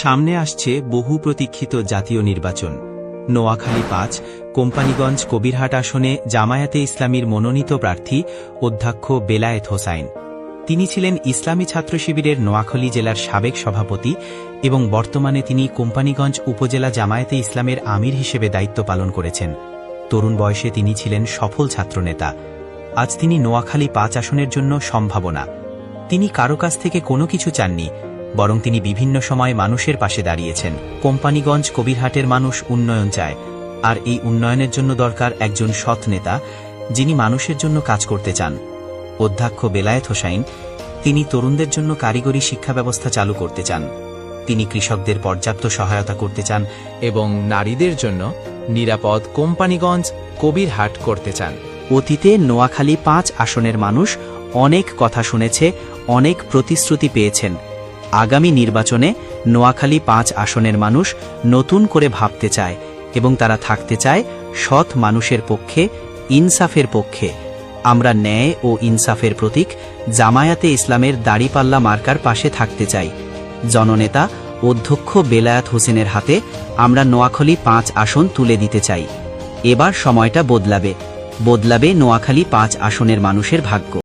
সামনে আসছে বহু প্রতীক্ষিত জাতীয় নির্বাচন। নোয়াখালী ৫ কোম্পানীগঞ্জ কবিরহাট আসনে জামায়াতে ইসলামীর মনোনীত প্রার্থী অধ্যক্ষ বেলায়েত হোসাইন। তিনি ছিলেন ইসলামী ছাত্র শিবিরের নোয়াখালী জেলার সাবেক সভাপতি এবং বর্তমানে তিনি কোম্পানীগঞ্জ উপজেলা জামায়াতে ইসলামের আমির হিসেবে দায়িত্ব পালন করেছেন। তরুণ বয়সে তিনি ছিলেন সফল ছাত্রনেতা। আজ তিনি নোয়াখালী ৫ আসনের জন্য সম্ভাবনা। তিনি কারো কাছ থেকে কোনো কিছু চাননি, বরং তিনি বিভিন্ন সময় মানুষের পাশে দাঁড়িয়েছেন। কোম্পানীগঞ্জ কবিরহাটের মানুষ উন্নয়ন চায়, আর এই উন্নয়নের জন্য দরকার একজন সৎ নেতা, যিনি মানুষের জন্য কাজ করতে চান। অধ্যক্ষ বেলায়েত হোসাইন তিনি তরুণদের জন্য কারিগরি শিক্ষা ব্যবস্থা চালু করতে চান। তিনি কৃষকদের পর্যাপ্ত সহায়তা করতে চান এবং নারীদের জন্য নিরাপদ কোম্পানীগঞ্জ কবিরহাট করতে চান। অতীতে নোয়াখালী ৫ আসনের মানুষ অনেক কথা শুনেছে, অনেক প্রতিশ্রুতি পেয়েছেন। আগামী নির্বাচনে নোয়াখালী ৫ আসনের মানুষ নতুন করে ভাবতে চায় এবং তারা থাকতে চায় সৎ মানুষের পক্ষে, ইনসাফের পক্ষে। আমরা ন্যায় ও ইনসাফের প্রতীক জামায়াতে ইসলামের দাড়িপাল্লা মার্কার পাশে থাকতে চাই। জননেতা অধ্যক্ষ বেলায়েত হোসেনের হাতে আমরা নোয়াখালী ৫ আসন তুলে দিতে চাই। এবার সময়টা বদলাবে নোয়াখালী ৫ আসনের মানুষের ভাগ্য।